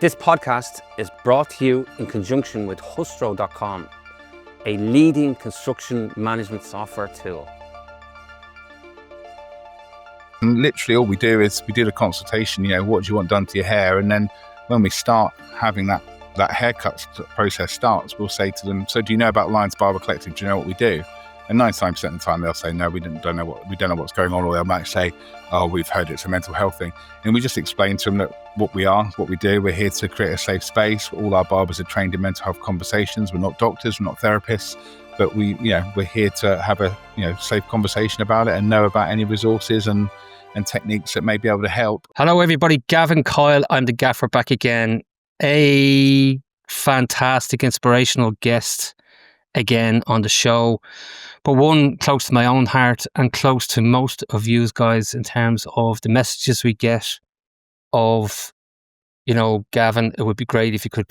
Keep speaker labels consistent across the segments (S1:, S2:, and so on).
S1: This podcast is brought to you in conjunction with hustro.com, a leading construction management software tool.
S2: And literally all we do is we do the consultation, what do you want done to your hair? And then when we start having that haircut process starts, we'll say to them, so do you know about Barber Collective? Do you know what we do? And 99% of the time they'll say, no, we don't know what's going on. Or they might say, oh, we've heard it's a mental health thing. And we just explain to them that what we are, what we do. We're here to create a safe space. All our barbers are trained in mental health conversations. We're not doctors, we're not therapists, but we're here to have a safe conversation about it and know about any resources and techniques that may be able to help.
S3: Hello, everybody. Gavin Coyle. I'm the Gaffer back again. A fantastic, inspirational guest again on the show, but one close to my own heart and close to most of you guys in terms of the messages we get of, Gavin, it would be great if you could,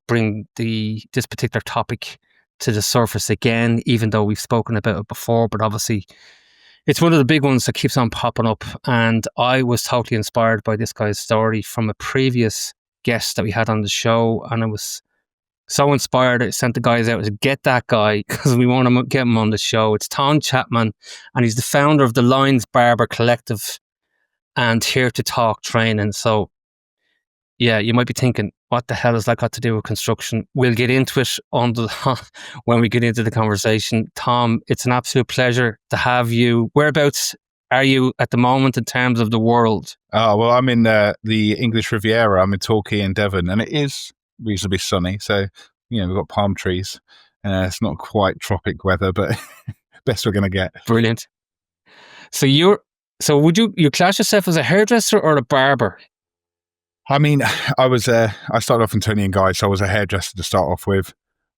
S3: bring this particular topic to the surface again, even though we've spoken about it before, but obviously it's one of the big ones that keeps on popping up. And I was totally inspired by this guy's story from a previous guest that we had on the show. And I was so inspired, I sent the guys out to get that guy because we want to get him on the show. It's Tom Chapman, and he's the founder of the Barber Collective and HereToTalk Training. So, yeah, you might be thinking, what the hell has that got to do with construction? We'll get into it when we get into the conversation. Tom, it's an absolute pleasure to have you. Whereabouts are you at the moment in terms of the world?
S2: Oh, well, I'm in the English Riviera. I'm in Torquay and Devon, and it is reasonably sunny. So, we've got palm trees. It's not quite tropic weather, but best we're going to get.
S3: Brilliant. So would you class yourself as a hairdresser or a barber?
S2: I mean, I started off in Tony and Guy, so I was a hairdresser to start off with.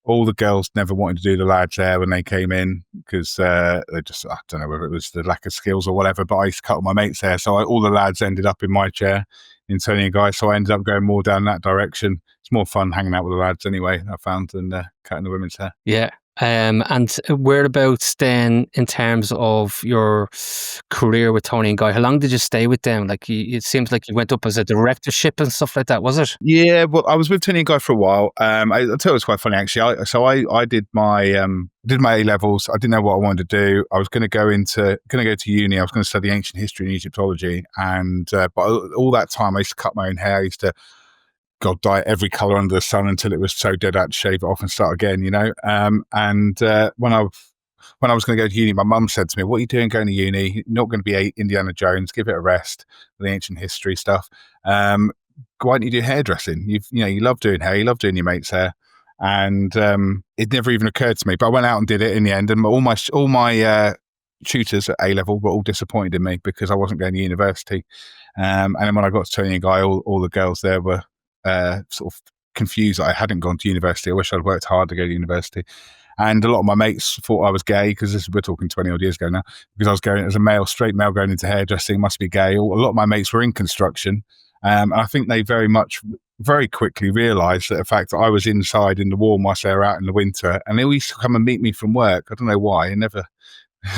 S2: All the girls never wanted to do the lads' hair when they came in because they just, I don't know whether it was the lack of skills or whatever, but I used to cut all my mates' hair. So all the lads ended up in my chair in Tony and Guy. So I ended up going more down that direction. It's more fun hanging out with the lads anyway, I found, than cutting the women's hair.
S3: Yeah. And whereabouts then in terms of your career with Tony and Guy? How long did you stay with them? Like, it seems like you went up as a directorship and stuff like that, was it?
S2: Yeah, well, I was with Tony and Guy for a while. I'll tell you, it's quite funny actually. I did my A levels. I didn't know what I wanted to do. I was going to go to uni. I was going to study ancient history and Egyptology, and but all that time I used to cut my own hair. I used to dye every colour under the sun until it was so dead I had to shave it off and start again, And when I was going to go to uni, my mum said to me, what are you doing going to uni? You're not going to be Indiana Jones. Give it a rest for the ancient history stuff. Why don't you do hairdressing? You love doing hair. You love doing your mate's hair. And it never even occurred to me. But I went out and did it in the end. And all my tutors at A level were all disappointed in me because I wasn't going to university. And then when I got to Tony and Guy, all the girls there were sort of confused that I hadn't gone to university. I wish I'd worked hard to go to university. And a lot of my mates thought I was gay because we're talking 20 odd years ago now, because I was going as a straight male going into hairdressing, must be gay. A lot of my mates were in construction. And I think they very quickly realised that the fact that I was inside in the warm whilst they were out in the winter, and they all used to come and meet me from work. I don't know why.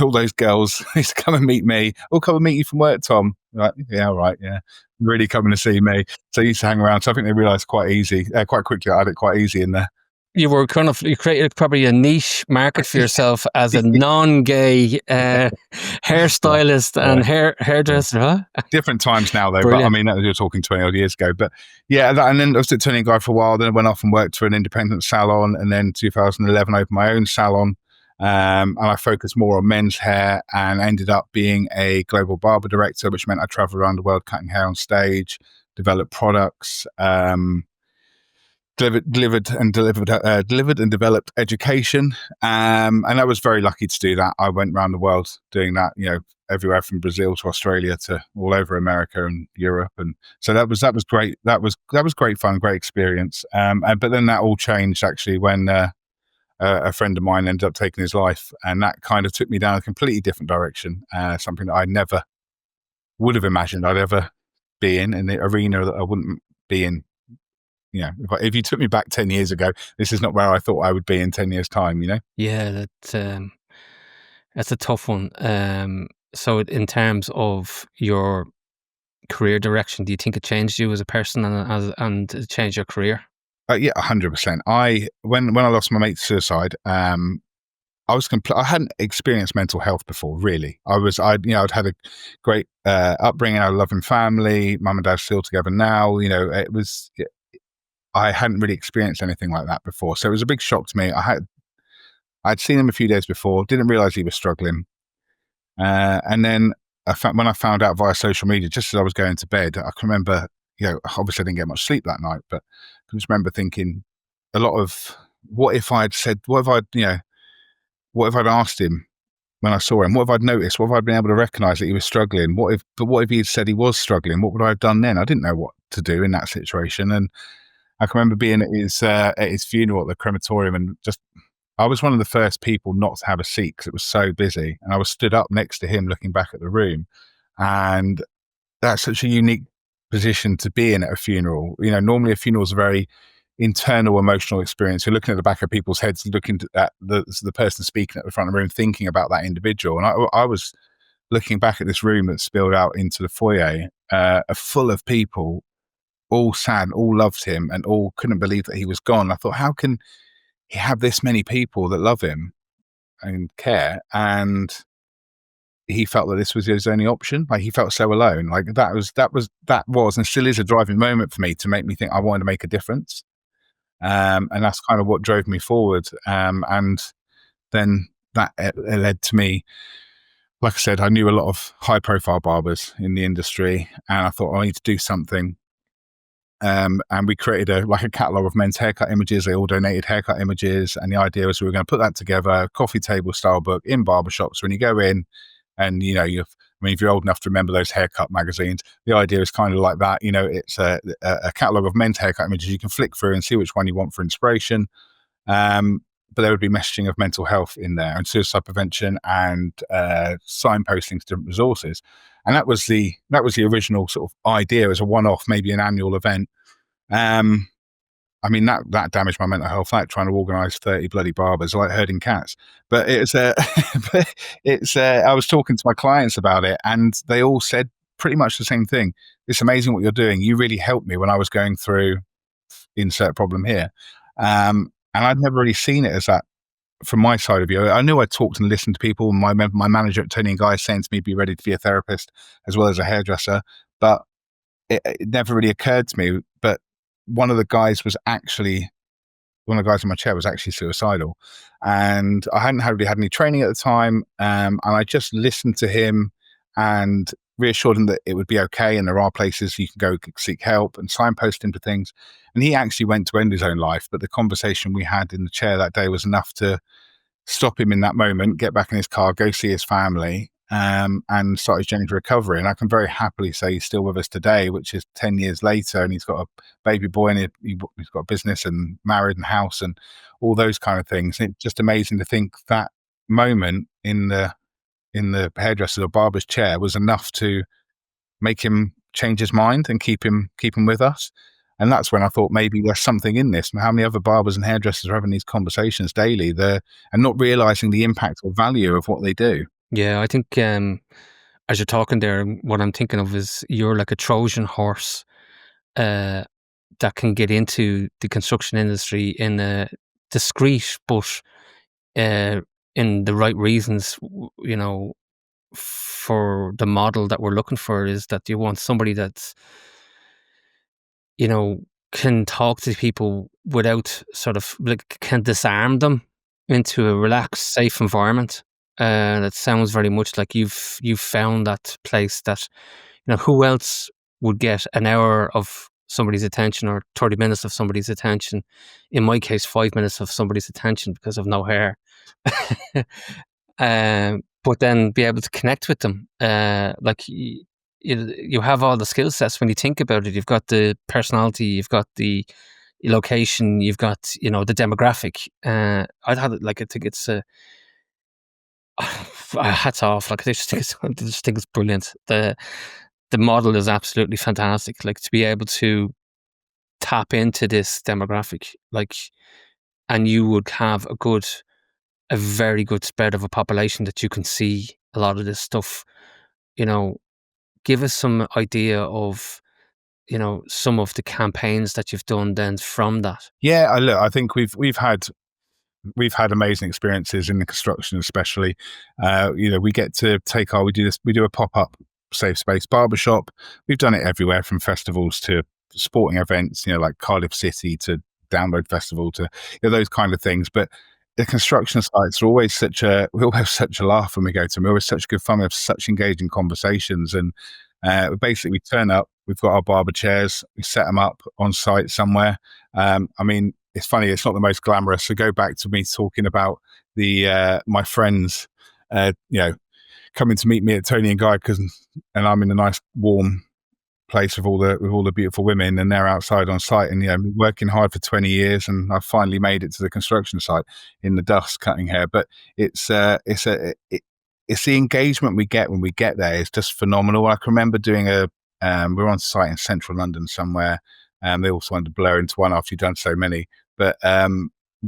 S2: All those girls used to come and meet me. Oh, come and meet you from work, Tom. Like, yeah, all right, yeah. Really coming to see me. So I used to hang around. So I think they realised quite quickly I had it quite easy in there. You
S3: created probably a niche market for yourself as a non-gay hairstylist and hairdresser, huh?
S2: Different times now, though.
S3: Brilliant.
S2: But I mean, that was, you're talking 20 odd years ago. But yeah, and then I was at Tony and Guy for a while. Then I went off and worked for an independent salon, and then 2011 opened my own salon. And I focused more on men's hair and ended up being a global barber director, which meant I traveled around the world cutting hair on stage, developed products, delivered and developed education. And I was very lucky to do that. I went around the world doing that, everywhere from Brazil to Australia to all over America and Europe. And so that was great. That was great fun, great experience. But then that all changed actually when a friend of mine ended up taking his life, and that kind of took me down a completely different direction, something that I never would have imagined I'd ever be in the arena that I wouldn't be in. If you took me back 10 years ago, this is not where I thought I would be in 10 years' time,
S3: Yeah, that's a tough one. So in terms of your career direction? Do you think it changed you as a person and it changed your career?
S2: Yeah, 100%. When I lost my mate to suicide, I hadn't experienced mental health before, really. I'd had a great upbringing, a loving family. Mum and dad still together now. I hadn't really experienced anything like that before, so it was a big shock to me. I'd seen him a few days before, didn't realize he was struggling, and then when I found out via social media, just as I was going to bed, I can remember, obviously I didn't get much sleep that night, but I can just remember thinking a lot of what if I'd asked him when I saw him? What if I'd noticed? What if I'd been able to recognise that he was struggling? What if he had said he was struggling? What would I have done then? I didn't know what to do in that situation. And I can remember being at his funeral at the crematorium, and I was one of the first people not to have a seat because it was so busy. And I was stood up next to him looking back at the room. And that's such a unique position to be in at a funeral. Normally a funeral is a very internal emotional experience. You're looking at the back of people's heads, looking at the person speaking at the front of the room, thinking about that individual. And I was looking back at this room that spilled out into the foyer, full of people, all sad, all loved him, and all couldn't believe that he was gone. I thought, how can he have this many people that love him and care? And he felt that this was his only option. Like, he felt so alone. Like, that was and still is a driving moment for me to make me think I wanted to make a difference. And that's kind of what drove me forward. And then that led to me, like I said, I knew a lot of high profile barbers in the industry, and I thought, I need to do something. And we created a catalogue of men's haircut images. They all donated haircut images. And the idea was we were going to put that together, coffee table style book in barbershops. When you go in and, if you're old enough to remember those haircut magazines, the idea is kind of like that. It's a catalogue of men's haircut images you can flick through and see which one you want for inspiration. But there would be messaging of mental health in there, and suicide prevention, and signposting to different resources. And that was the original sort of idea as a one-off, maybe an annual event. That damaged my mental health, like trying to organise 30 bloody barbers, like herding cats. But I was talking to my clients about it, and they all said pretty much the same thing. It's amazing what you're doing. You really helped me when I was going through insert problem here. And I'd never really seen it as that from my side of view. I knew I talked and listened to people. My manager at Tony & Guy saying to me, be ready to be a therapist as well as a hairdresser. But it never really occurred to me. But one of the guys in my chair was actually suicidal. And I hadn't really had any training at the time. And I just listened to him and reassured him that it would be okay, and there are places you can go seek help, and signpost him to things. And he actually went to end his own life, but the conversation we had in the chair that day was enough to stop him in that moment, get back in his car, go see his family, and start his journey to recovery. And I can very happily say he's still with us today, which is 10 years later, and he's got a baby boy, and he's got a business and married and house and all those kind of things. And it's just amazing to think that moment in the hairdresser or barber's chair was enough to make him change his mind and keep him with us. And that's when I thought, maybe there's something in this. How many other barbers and hairdressers are having these conversations daily and not realizing the impact or value of what they do?
S3: Yeah, I think as you're talking there, what I'm thinking of is you're like a Trojan horse that can get into the construction industry in a discreet but in the right reasons, for the model that we're looking for, is that you want somebody that's, can talk to people without sort of can disarm them into a relaxed, safe environment. That sounds very much like you've found that place that, who else would get an hour of somebody's attention or 30 minutes of somebody's attention? In my case, 5 minutes of somebody's attention because of no hair. But then be able to connect with them. You have all the skill sets when you think about it. You've got the personality, you've got the location, you've got, the demographic. I think it's hats off. I just think it's brilliant. The model is absolutely fantastic. To be able to tap into this demographic, and you would have a very good spread of a population that you can see a lot of this stuff, give us some idea of, some of the campaigns that you've done then from that?
S2: Yeah, look, I think we've had amazing experiences in the construction, especially. We get to we do a pop-up safe space barbershop. We've done it everywhere, from festivals to sporting events, like Cardiff City, to Download Festival, to those kind of things. But the construction sites are always we all have such a laugh when we go to them. We're always such good fun. We have such engaging conversations, and basically we turn up. We've got our barber chairs. We set them up on site somewhere. It's funny, it's not the most glamorous. So go back to me talking about my friends, coming to meet me at Tony and Guy, and I'm in a nice warm place with all the beautiful women, and they're outside on site, and working hard for 20 years, and I finally made it to the construction site in the dust cutting hair. But it's the engagement we get when we get there is just phenomenal. I can remember doing we're on site in central London somewhere. They also wanted to blur into one after you've done so many. But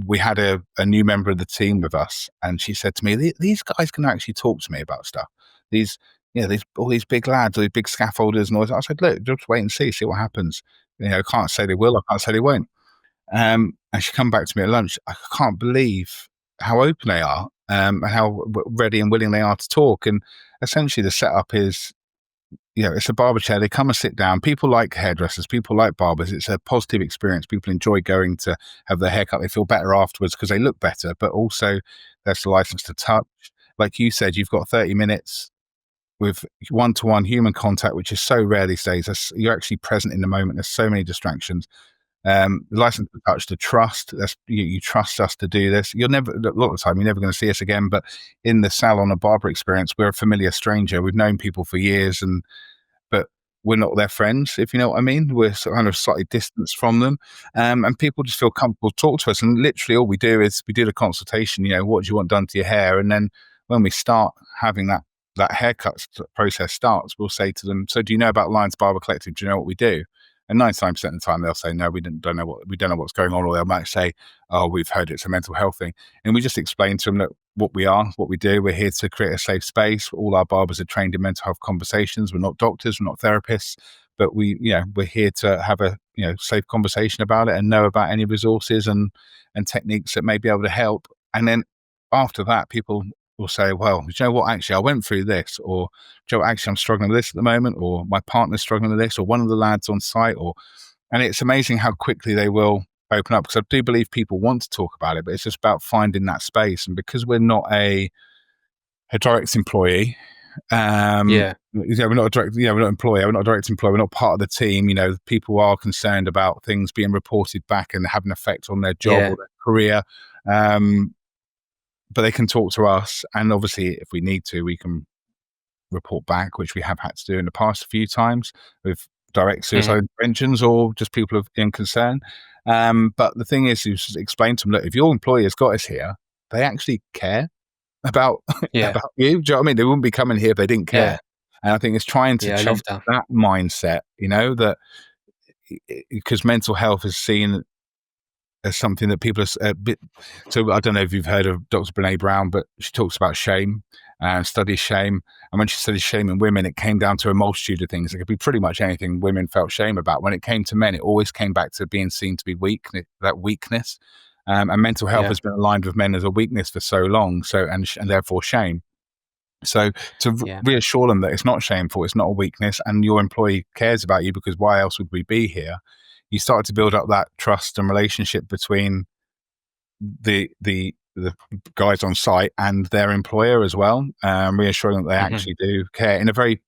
S2: we had a new member of the team with us, and she said to me, "These guys can actually talk to me about stuff. All these big lads, all these big scaffolders and all that." I said, "Look, just wait and see what happens. I can't say they will, I can't say they won't." And she come back to me at lunch. I can't believe how open they are, and how ready and willing they are to talk. And essentially, the setup is, it's a barber chair. They come and sit down. People like hairdressers. People like barbers. It's a positive experience. People enjoy going to have their haircut. They feel better afterwards because they look better, but also there's the license to touch. Like you said, you've got 30 minutes with one-to-one human contact, which is so rare these days. You're actually present in the moment. There's so many distractions. The license to touch, the trust. You trust us to do this. A lot of the time, you're never going to see us again. But in the salon or barber experience, we're a familiar stranger. We've known people for years, but we're not their friends, if you know what I mean. We're kind of slightly distanced from them, and people just feel comfortable to talk to us. And literally, all we do is we do the consultation. What do you want done to your hair? And then when we start having that haircut process starts, we'll say to them, "So do you know about Lions Barber Collective? Do you know what we do?" And 99% of the time they'll say, "No, we don't know what's going on," or they might say, "Oh, we've heard it's a mental health thing." And we just explain to them that what we are, what we do. We're here to create a safe space. All our barbers are trained in mental health conversations. We're not doctors, we're not therapists, but we're here to have a safe conversation about it and know about any resources and techniques that may be able to help. And then after that, people will say, "Well, do you know what, actually I went through this," or "Do you know what, actually I'm struggling with this at the moment," or "My partner's struggling with this," or "One of the lads on site," and it's amazing how quickly they will open up, because I do believe people want to talk about it, but it's just about finding that space. And because we're not a direct employee, we're not a direct, we're not employee, we're not a direct employee, we're not part of the team. People are concerned about things being reported back and have an effect on their job or their career. But they can talk to us, and obviously, if we need to, we can report back, which we have had to do in the past a few times with direct suicide interventions or just people in concern. But the thing is, you just explain to them, look, if your employer's got us here, they actually care about about you. Do you know what I mean? They wouldn't be coming here if they didn't care. And I think it's trying to change that mindset. That because mental health is seen as something that people are a bit. So I don't know if you've heard of Dr. Brené Brown, but she talks about shame and studies shame. And when she studies shame in women, it came down to a multitude of things. It could be pretty much anything women felt shame about. When it came to men, it always came back to being seen to be weak, that weakness. And mental health has been aligned with men as a weakness for so long. So and therefore shame. So to reassure them that it's not shameful, it's not a weakness, and your employee cares about you, because why else would we be here? You start to build up that trust and relationship between the guys on site and their employer as well, reassuring that they actually do care in a very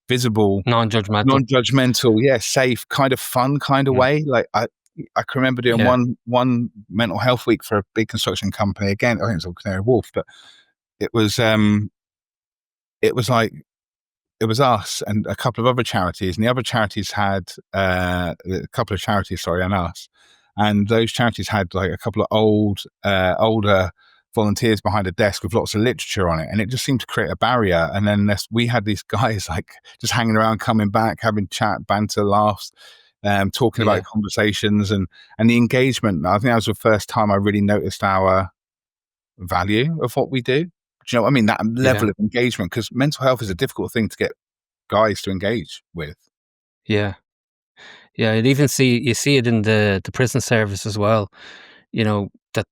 S2: visible, non-judgmental, safe, kind of fun kind of way. Like I can remember doing one mental health week for a big construction company. Again, I think it was Canary Wharf, but it was like, it was us and a couple of other charities, and the other charities had a couple of charities, and us. And those charities had like a couple of older volunteers behind a desk with lots of literature on it. And it just seemed to create a barrier. And then we had these guys like just hanging around, coming back, having chat, banter, laughs, talking about conversations and the engagement. I think that was the first time I really noticed our value of what we do. Do you know what I mean? That level of engagement, because mental health is a difficult thing to get guys to engage with.
S3: Yeah. Yeah, you see it in the prison service as well. That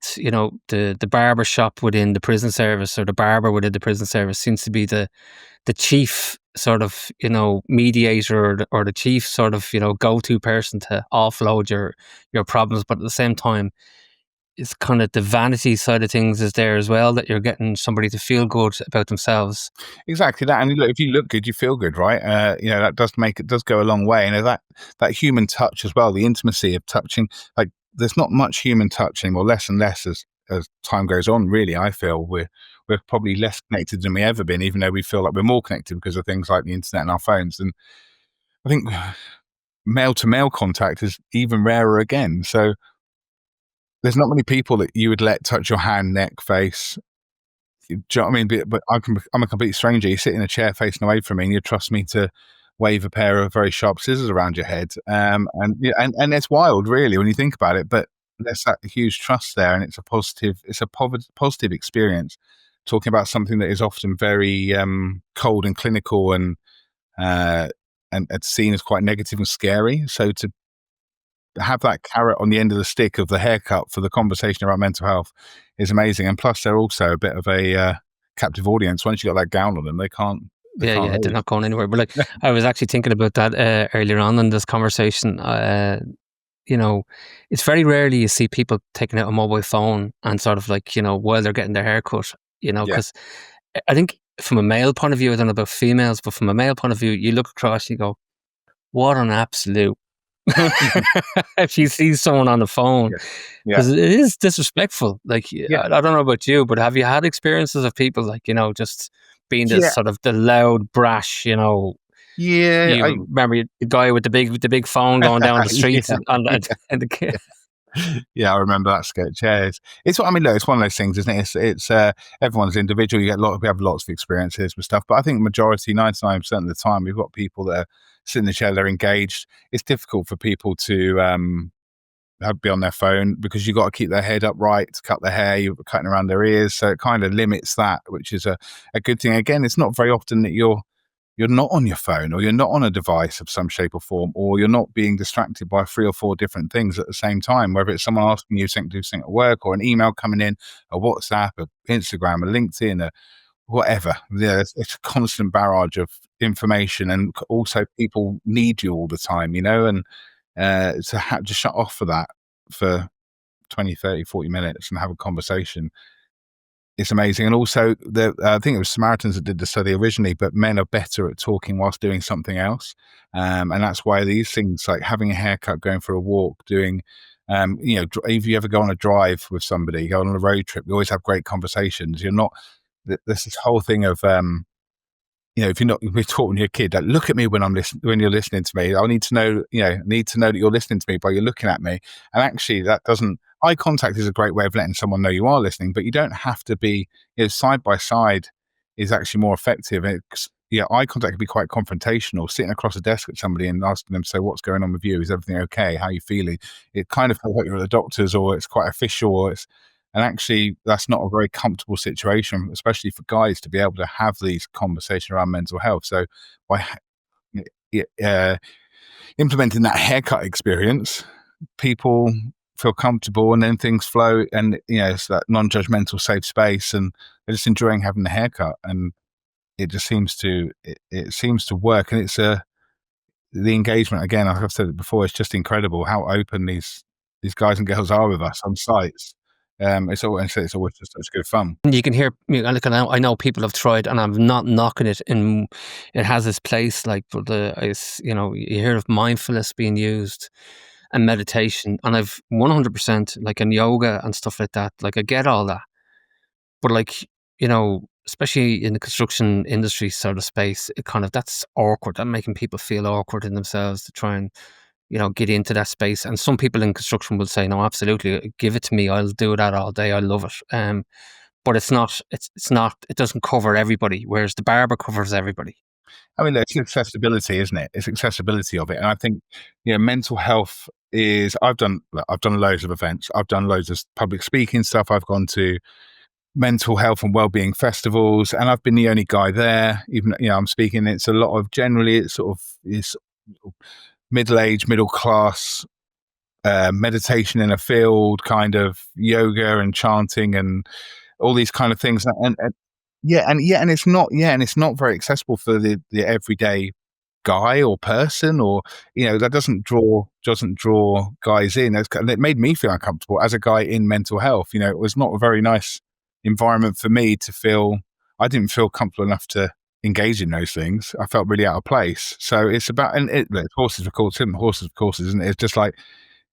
S3: the barber shop within the prison service, or the barber within the prison service, seems to be the chief sort of mediator, or the chief sort of go-to person to offload your problems. But at the same time, it's kind of the vanity side of things is there as well, that you're getting somebody to feel good about themselves.
S2: Exactly that. And look, if you look good, you feel good, right? That does go a long way. That human touch as well, the intimacy of touching, like there's not much human touch anymore, less and less as time goes on. Really, I feel we're probably less connected than we ever been, even though we feel like we're more connected because of things like the internet and our phones. And I think male to male contact is even rarer again. So there's not many people that you would let touch your hand, neck, face. Do you know what I mean? But I'm a complete stranger. You sit in a chair facing away from me, and you trust me to wave a pair of very sharp scissors around your head. And it's wild, really, when you think about it. But there's that huge trust there, and it's a positive experience. Talking about something that is often very cold and clinical, and it's seen as quite negative and scary. So to have that carrot on the end of the stick of the haircut for the conversation about mental health is amazing. And plus, they're also a bit of a captive audience. Once you got that gown on them, they can't.
S3: They're not going anywhere. But I was actually thinking about that earlier on in this conversation. It's very rarely you see people taking out a mobile phone and sort of while they're getting their hair cut. Because I think from a male point of view, I don't know about females, but from a male point of view, you look across, you go, "What an absolute." If you see someone on the phone, because it is disrespectful. I don't know about you, but have you had experiences of people just being this sort of the loud, brash, I remember the guy with the big phone going down the streets and the kid.
S2: Yeah, I remember that sketch. Yeah, it's one of those things, isn't it? It's everyone's individual. We have lots of experiences with stuff, but I think majority, 99% of the time, we've got people that sit in the chair, they're engaged. It's difficult for people to be on their phone because you've got to keep their head upright to cut their hair. You're cutting around their ears, so it kind of limits that, which is a good thing. Again, it's not very often that you're not on your phone, or you're not on a device of some shape or form, or you're not being distracted by 3 or 4 different things at the same time, whether it's someone asking you to do something at work, or an email coming in, a WhatsApp, a Instagram, a LinkedIn, whatever. Yeah, it's a constant barrage of information, and also people need you all the time, and to have to shut off for that for 20, 30, 40 minutes and have a conversation, it's amazing. And also, I think it was Samaritans that did the study originally, but men are better at talking whilst doing something else. And that's why these things like having a haircut, going for a walk, doing, if you ever go on a drive with somebody, go on a road trip, you always have great conversations. You're not, there's this whole thing of, if we're talking to your kid, like, look at me when you're listening to me. I need to know that you're listening to me by you're looking at me. And actually eye contact is a great way of letting someone know you are listening, but you don't have to be, side by side is actually more effective. Eye contact can be quite confrontational. Sitting across a desk at somebody and asking them, so what's going on with you? Is everything okay? How are you feeling? It kind of feels like you're at the doctor's, or it's quite official, and actually that's not a very comfortable situation, especially for guys, to be able to have these conversations around mental health. So by implementing that haircut experience, people feel comfortable, and then things flow, and it's that non-judgmental, safe space, and they're just enjoying having the haircut, and it just seems to work. And it's the engagement, again, like I've said it before, it's just incredible how open these guys and girls are with us on sites. It's always just such good fun.
S3: You can hear, I know people have tried, and I'm not knocking it, and it has its place. You hear of mindfulness being used and meditation, and I've 100% like in yoga and stuff like that. Like I get all that, but especially in the construction industry sort of space, it kind of, that's awkward. That's making people feel awkward in themselves to try and get into that space. And some people in construction will say, no, absolutely, give it to me. I'll do that all day. I love it. But it's not, it doesn't cover everybody, whereas the barber covers everybody.
S2: I mean, it's accessibility, isn't it? It's accessibility of it. And I think, mental health is, I've done loads of events. I've done loads of public speaking stuff. I've gone to mental health and wellbeing festivals, and I've been the only guy there. Even I'm speaking. It's a lot of generally it's sort of is middle-aged, middle-class meditation in a field, kind of yoga and chanting and all these kind of things, and it's not very accessible for the everyday guy or person, or that doesn't draw guys in. And it made me feel uncomfortable as a guy in mental health. It was not a very nice environment for me to feel. I didn't feel comfortable enough to engage in those things. I felt really out of place. So it's about, and horses for courses, isn't it? It's just like,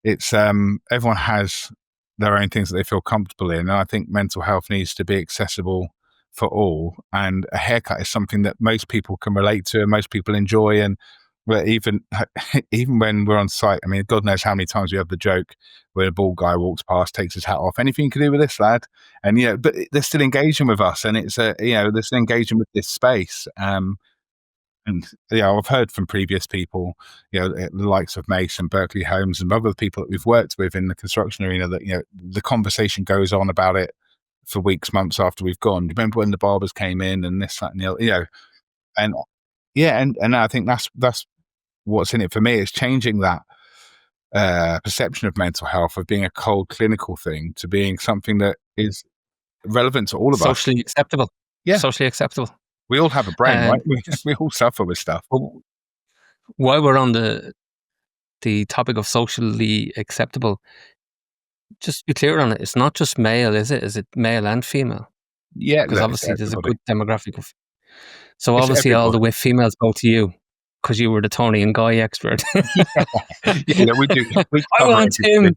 S2: it's everyone has their own things that they feel comfortable in, and I think mental health needs to be accessible for all. And a haircut is something that most people can relate to and most people enjoy. And even when we're on site, I mean, God knows how many times we have the joke where a bald guy walks past, takes his hat off. Anything you can do with this, lad? And but they're still engaging with us, and it's they're still engaging with this space. And I've heard from previous people, the likes of Mason, Berkeley Holmes, and other people that we've worked with in the construction arena, that the conversation goes on about it for weeks, months after we've gone. Do you remember when the Barbers came in and this, that, and the other? And I think that's what's in it for me. Is changing that perception of mental health, of being a cold clinical thing, to being something that is relevant to all of us.
S3: Socially acceptable.
S2: Yeah.
S3: Socially acceptable.
S2: We all have a brain, right? We all suffer with stuff.
S3: While we're on the topic of socially acceptable, just to be clear on it, it's not just male, is it? Is it male and female?
S2: Yeah,
S3: because obviously there's a good demographic of. So
S2: It's
S3: obviously
S2: everybody.
S3: all the females go to you because you were the Tony and Guy expert.
S2: We do.
S3: I want him.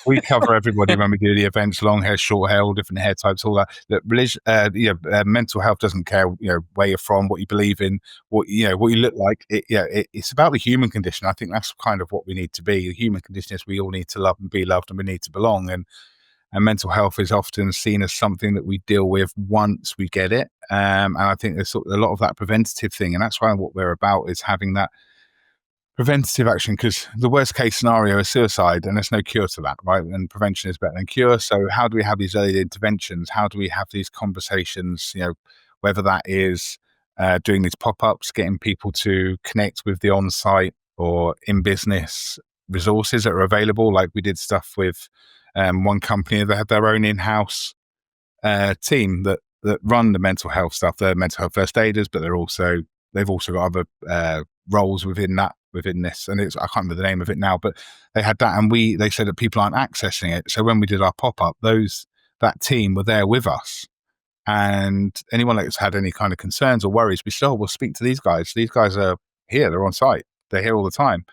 S2: We cover everybody when we do the events: long hair, short hair, all different hair types, all that. That mental health doesn't care, where you're from, what you believe in, what you look like. It's about the human condition. I think that's kind of what we need to be. The human condition is we all need to love and be loved, and we need to belong. And mental health is often seen as something that we deal with once we get it. And I think there's a lot of that preventative thing. And that's why what we're about is having that preventative action, because the worst case scenario is suicide, and there's no cure to that, right? And prevention is better than cure. So how do we have these early interventions? How do we have these conversations, whether that is doing these pop-ups, getting people to connect with the on-site or in-business resources that are available. Like we did stuff with one company that had their own in-house team that run the mental health stuff. They're mental health first aiders, but they've also got other roles within this. And I can't remember the name of it now, but they had that, and they said that people aren't accessing it. So when we did our pop-up, that team were there with us. And anyone that's had any kind of concerns or worries, we said, we'll speak to these guys. These guys are here, they're on site, they're here all the time.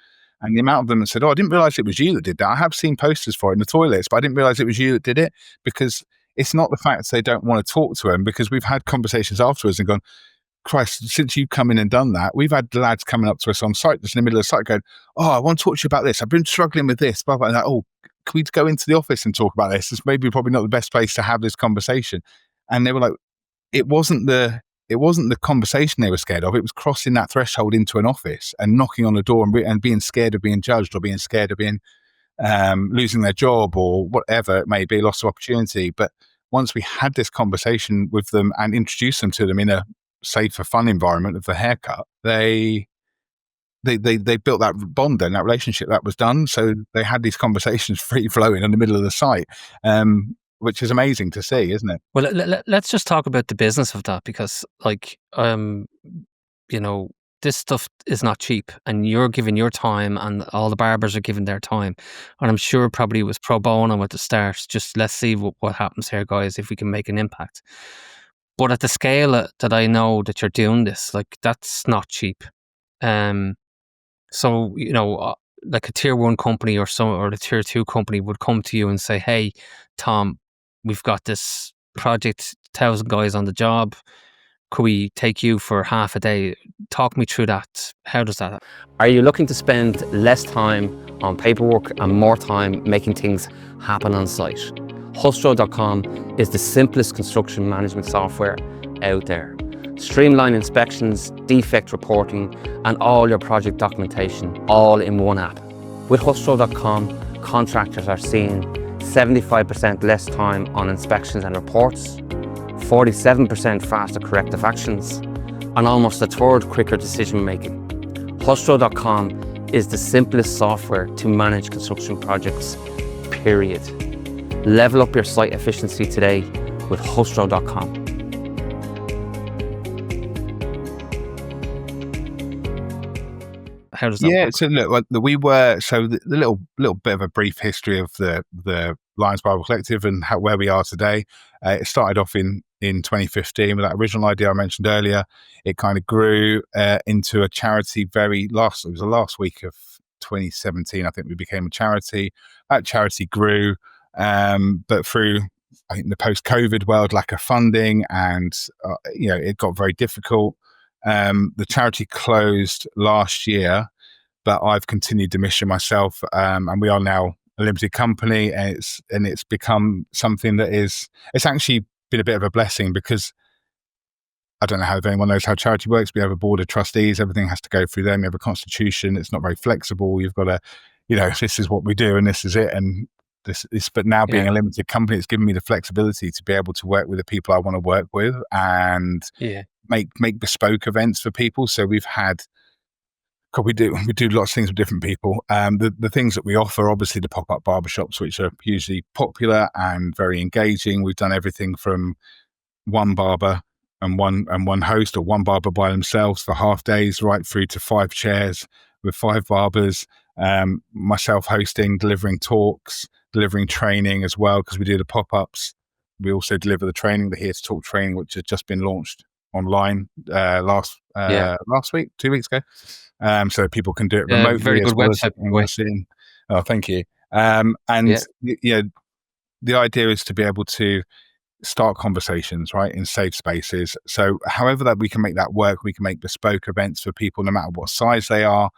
S2: And the amount of them that said, I didn't realize it was you that did that. I have seen posters for it in the toilets, but I didn't realize it was you that did it. Because it's not the fact that they don't want to talk to them, because we've had conversations afterwards and gone, Christ, since you've come in and done that, we've had lads coming up to us on site, just in the middle of the site, going, I want to talk to you about this. I've been struggling with this, blah, blah, and like, can we go into the office and talk about this? It's maybe probably not the best place to have this conversation. And they were like, it wasn't the conversation they were scared of. It was crossing that threshold into an office and knocking on the door and being scared of being judged, or being scared of being losing their job, or whatever it may be, loss of opportunity. But once we had this conversation with them and introduced them to them in a safer, fun environment of the haircut, they built that bond and that relationship that was done. So they had these conversations free flowing in the middle of the site. Which is amazing to see, isn't it?
S3: Well, let's just talk about the business of that, because this stuff is not cheap, and you're giving your time, and all the barbers are giving their time. And I'm sure probably it was pro bono at the start. Just let's see what happens here, guys, if we can make an impact. But at the scale that I know that you're doing this, that's not cheap. So, like a tier 1 company or a tier 2 company would come to you and say, hey, Tom, we've got this project, 1,000 guys on the job. Could we take you for half a day? Talk me through that. How does that?
S1: Are you looking to spend less time on paperwork and more time making things happen on site? Hustro.com is the simplest construction management software out there. Streamline inspections, defect reporting, and all your project documentation, all in one app. With Hustro.com, contractors are seeing 75% less time on inspections and reports, 47% faster corrective actions, and almost a third quicker decision making. Hustro.com is the simplest software to manage construction projects, period. Level up your site efficiency today with Hustro.com.
S3: How does that
S2: Yeah,
S3: work?
S2: so look, we were the little bit of a brief history of the Lions Barber Collective and where we are today. It started off in 2015 with that original idea I mentioned earlier. It kind of grew into a charity. It was the last week of 2017, I think we became a charity. That charity grew, but through, I think, the post-COVID world, lack of funding, and it got very difficult. The charity closed last year, but I've continued the mission myself, and we are now a limited company, and it's become something that it's actually been a bit of a blessing, because I don't know if anyone knows how charity works. We have a board of trustees. Everything has to go through them. You have a constitution. It's not very flexible. You've got to, this is what we do and this is it. And but now being a limited company, it's given me the flexibility to be able to work with the people I want to work with and make bespoke events for people. So we do lots of things with different people. The things that we offer, obviously the pop-up barbershops, which are hugely popular and very engaging. We've done everything from one barber and one host, or one barber by themselves for half days, right through to 5 chairs with 5 barbers, myself hosting, delivering talks, delivering training as well, because we do the pop-ups. We also deliver the training, the HereToTalk Training, which has just been launched online last week, 2 weeks ago. So people can do it remotely.
S3: Very good website.
S2: Oh, thank you. The idea is to be able to start conversations, right, in safe spaces. So however that we can make that work, we can make bespoke events for people, no matter what size they are.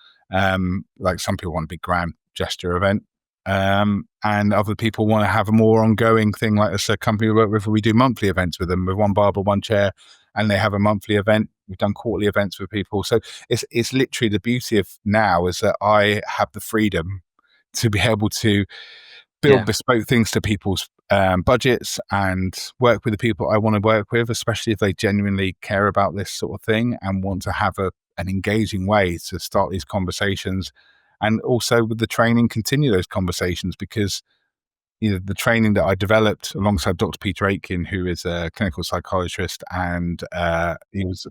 S2: Like some people want a big grand gesture event, and other people want to have a more ongoing thing, like as a company we work with, we do monthly events with them, with one barber, one chair, and they have a monthly event. We've done quarterly events with people. So it's literally the beauty of now is that I have the freedom to be able to build bespoke things to people's budgets and work with the people I want to work with, especially if they genuinely care about this sort of thing and want to have an engaging way to start these conversations. And also with the training, continue those conversations, because the training that I developed alongside Dr. Peter Aitken, who is a clinical psychologist, and he was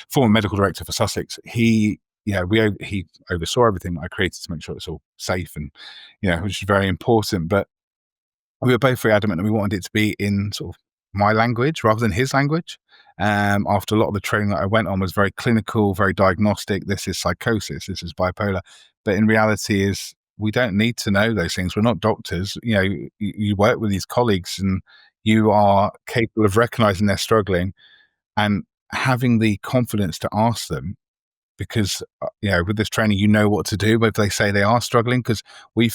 S2: former medical director for Sussex. He oversaw everything that I created to make sure it's all safe, and which is very important. But we were both very adamant that we wanted it to be in sort of my language rather than his language. After a lot of the training that I went on was very clinical, very diagnostic. This is psychosis, this is bipolar. But in reality is, we don't need to know those things. We're not doctors. You work with these colleagues and you are capable of recognizing they're struggling and having the confidence to ask them, because with this training, what to do if they say they are struggling. Because we've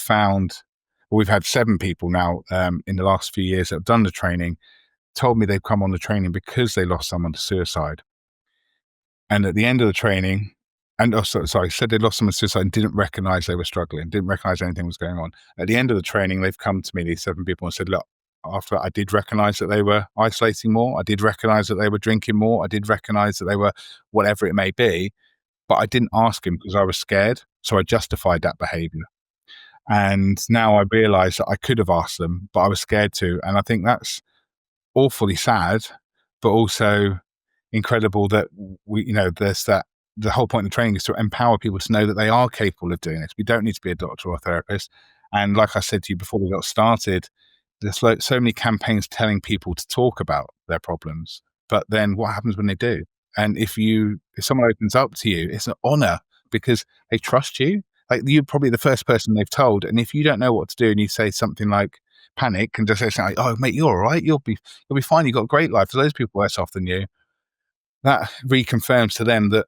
S2: had 7 people now in the last few years that have done the training, told me they've come on the training because they lost someone to suicide. And at the end of the training, said they lost someone to suicide and didn't recognize they were struggling, didn't recognize anything was going on. At the end of the training, they've come to me, these 7 people, and said, look, after that, I did recognize that they were isolating more. I did recognize that they were drinking more. I did recognize that they were whatever it may be, but I didn't ask him because I was scared. So I justified that behavior. And now I realize that I could have asked them, but I was scared to. And I think that's awfully sad, but also incredible that there's that. The whole point of the training is to empower people to know that they are capable of doing this. We don't need to be a doctor or a therapist. And like I said to you before we got started, there's so many campaigns telling people to talk about their problems, but then what happens when they do? And if someone opens up to you, it's an honor, because they trust you. Like, you're probably the first person they've told. And if you don't know what to do and you say something like panic and just say something like, oh mate, you're all right, you'll be fine, you've got a great life, there's those people worse off than you, that reconfirms to them that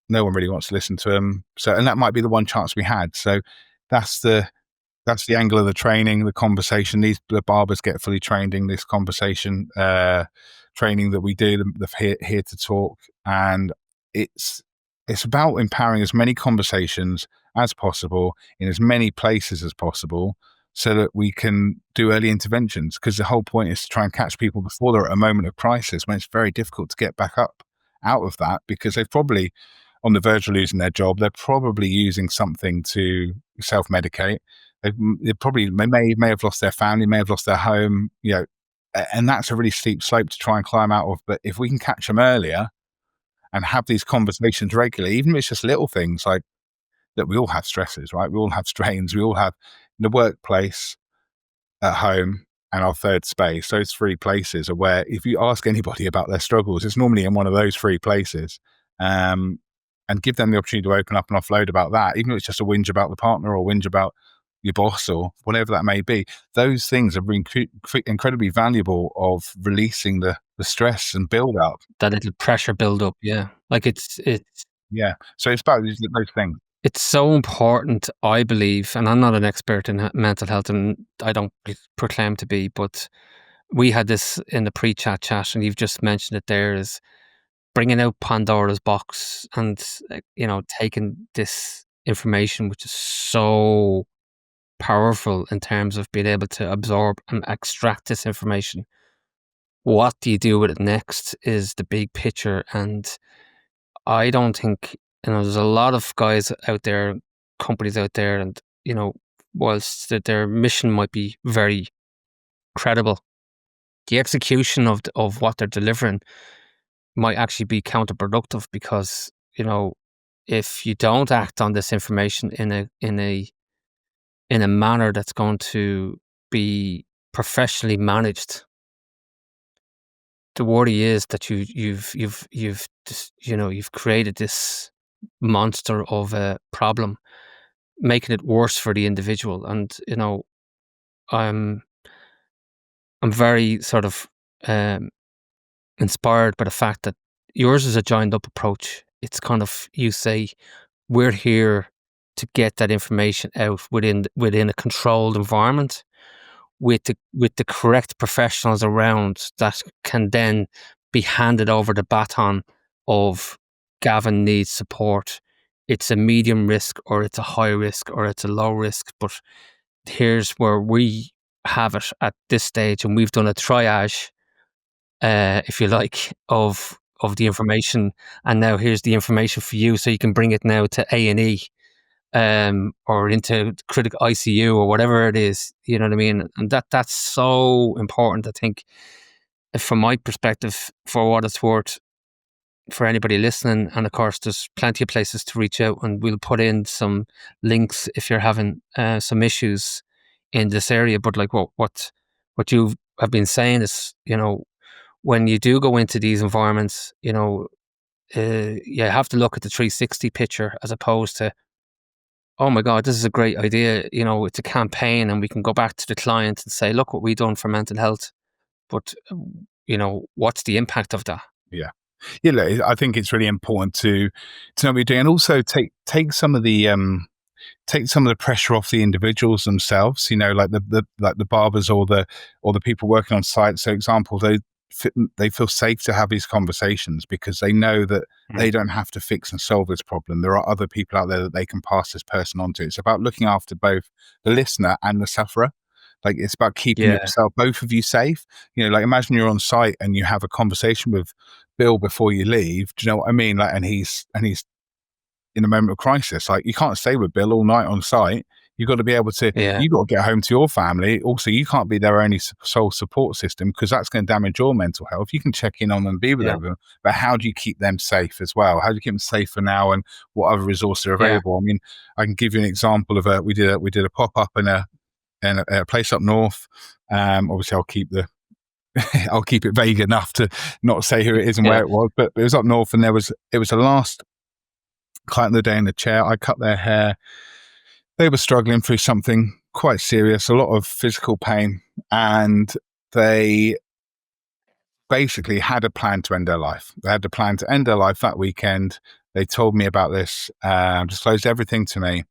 S2: no one really wants to listen to them. So, and that might be the one chance we had. So that's the angle of the training, the conversation. The barbers get fully trained in this conversation training that we do, the here to talk. And it's about empowering as many conversations as possible in as many places as possible, so that we can do early interventions, because the whole point is to try and catch people before they're at a moment of crisis when it's very difficult to get back up out of that, because they've probably on the verge of losing their job. They're probably using something to self-medicate. They probably may have lost their family, may have lost their home, and that's a really steep slope to try and climb out of. But if we can catch them earlier and have these conversations regularly, even if it's just little things like that, we all have stresses, right? We all have strains. We all have in the workplace, at home, and our third space. Those three places are where, if you ask anybody about their struggles, it's normally in one of those three places. And give them the opportunity to open up and offload about that, even if it's just a whinge about the partner or whinge about your boss or whatever that may be. Those things are incredibly valuable of releasing the stress and build up.
S3: That little pressure build up, yeah. Like it's
S2: yeah. So it's about those things.
S3: It's so important, I believe, and I'm not an expert in mental health, and I don't proclaim to be, but we had this in the pre-chat chat, and you've just mentioned it there, is bringing out Pandora's box and, taking this information, which is so powerful in terms of being able to absorb and extract this information. What do you do with it next is the big picture. And I don't think, there's a lot of guys out there, companies out there, and, whilst their mission might be very credible, the execution of what they're delivering might actually be counterproductive, because, if you don't act on this information in a manner that's going to be professionally managed, the worry is that you've created this monster of a problem, making it worse for the individual. And I'm very sort of inspired by the fact that yours is a joined up approach. It's kind of, you say, we're here to get that information out within a controlled environment, with the correct professionals around that can then be handed over the baton of, Gavin needs support. It's a medium risk, or it's a high risk, or it's a low risk, but here's where we have it at this stage, and we've done a triage, if you like, of the information, and now here's the information for you, so you can bring it now to A&E, or into critical ICU or whatever it is. You know what I mean? And that's so important. I think, from my perspective, for what it's worth, for anybody listening, and of course there's plenty of places to reach out, and we'll put in some links if you're having some issues in this area. But like what you have been saying is, when you do go into these environments, you have to look at the 360 picture, as opposed to, oh my God, this is a great idea. It's a campaign, and we can go back to the client and say, look what we've done for mental health. But, what's the impact of that?
S2: Yeah. Yeah, I think it's really important to know what you're doing, and also take some of the pressure off the individuals themselves. Like the barbers or the people working on site. So, example, they feel safe to have these conversations, because they know that they don't have to fix and solve this problem. There are other people out there that they can pass this person on to. It's about looking after both the listener and the sufferer. Like, it's about keeping yourself, both of you, safe. Like, imagine you're on site and you have a conversation with Bill before you leave. Do you know what I mean? Like, and he's in a moment of crisis. Like, you can't stay with Bill all night on site. You've got to be able to, you've got to get home to your family. Also, you can't be their only sole support system, because that's going to damage your mental health. You can check in on them, be with them, but how do you keep them safe as well? How do you keep them safe for now, and what other resources are available? I mean, I can give you an example of we did a pop-up in a place up north. Obviously, I'll keep it vague enough to not say who it is and where it was, but it was up north, and it was the last client of the day in the chair. I cut their hair. They were struggling through something quite serious, a lot of physical pain, and they basically had a plan to end their life. They had a plan to end their life that weekend. They told me about this, disclosed everything to me,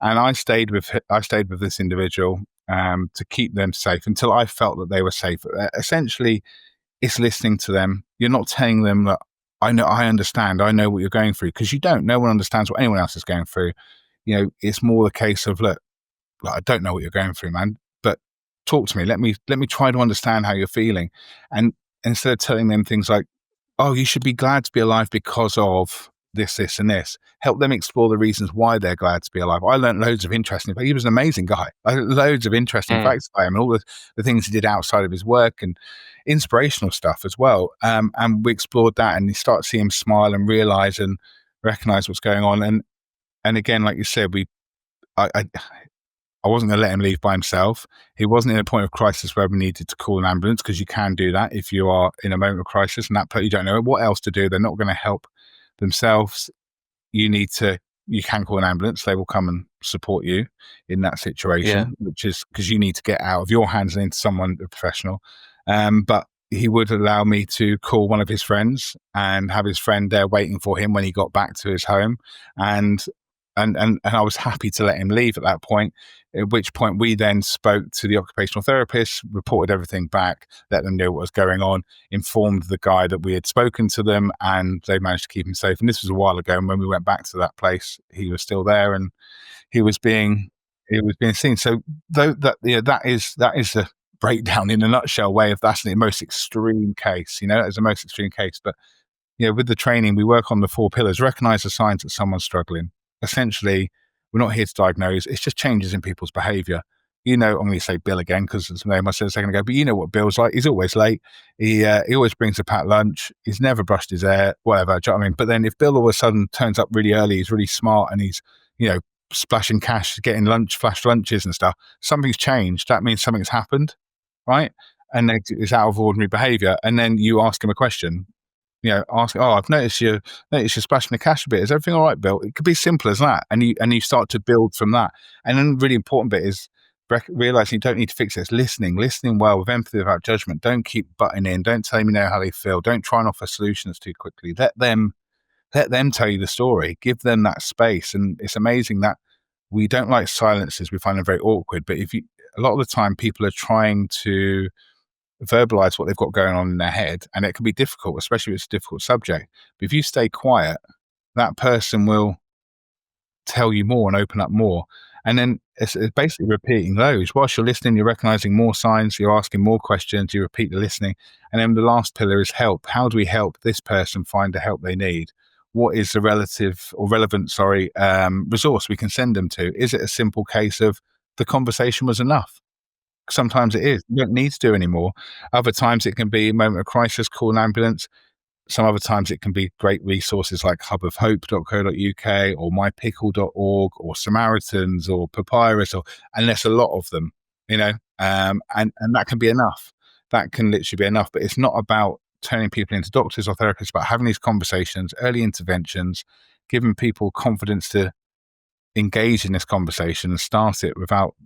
S2: and I stayed with this individual to keep them safe until I felt that they were safe. Essentially, it's listening to them. You're not telling them that I understand, I know what you're going through, because you don't. No one understands what anyone else is going through. It's more the case of, look, I don't know what you're going through, man. talk to me. Let me try to understand how you're feeling. And instead of telling them things like, oh, you should be glad to be alive because of this, this, and this, help them explore the reasons why they're glad to be alive. I learned loads of interesting, he was an amazing guy. I learned loads of interesting facts about him and all the things he did outside of his work and inspirational stuff as well. And we explored that, and you start to see him smile and realize and recognize what's going on. And again, like you said, I wasn't going to let him leave by himself. He wasn't in a point of crisis where we needed to call an ambulance, because you can do that if you are in a moment of crisis, and that you don't know what else to do. They're not going to help themselves. You can call an ambulance. They will come and support you in that situation, which is because you need to get out of your hands and into someone professional. But he would allow me to call one of his friends and have his friend there waiting for him when he got back to his home. And I was happy to let him leave at that point, at which point we then spoke to the occupational therapist, reported everything back, let them know what was going on, informed the guy that we had spoken to them, and they managed to keep him safe. And this was a while ago, and when we went back to that place, he was still there, and he was being seen. So that is the breakdown in a nutshell way of that's the most extreme case. It's the most extreme case. But with the training, we work on the 4 pillars: recognize the signs that someone's struggling. Essentially, we're not here to diagnose. It's just changes in people's behavior. I'm going to say Bill again because it's the name I said a second ago, but you know what Bill's like. He's always late. He always brings a packed lunch. He's never brushed his hair, whatever. Do you know what I mean? But then if Bill all of a sudden turns up really early, he's really smart, and he's, splashing cash, getting flash lunches and stuff, something's changed. That means something's happened, right? And it's out of ordinary behavior. And then you ask him a question. I've noticed you're splashing the cash a bit. Is everything all right, Bill? It could be simple as that. And you start to build from that. And then the really important bit is realizing you don't need to fix it. It's listening well with empathy without judgment. Don't keep butting in. Don't tell them how they feel. Don't try and offer solutions too quickly. Let them tell you the story. Give them that space. And it's amazing that we don't like silences. We find them very awkward. But a lot of the time people are trying to verbalize what they've got going on in their head, and it can be difficult, especially if it's a difficult subject. But if you stay quiet, that person will tell you more and open up more. And then it's basically repeating those. Whilst you're listening, you're recognizing more signs, you're asking more questions, you repeat the listening. And then the last pillar is help. How do we help this person find the help they need? What is the relevant resource we can send them to? Is it a simple case of the conversation was enough? Sometimes it is. You don't need to do any more. Other times it can be a moment of crisis, call an ambulance. Some other times it can be great resources like hubofhope.co.uk or mypickle.org or Samaritans or Papyrus, and there's a lot of them, and that can be enough. That can literally be enough. But it's not about turning people into doctors or therapists, but having these conversations, early interventions, giving people confidence to engage in this conversation and start it without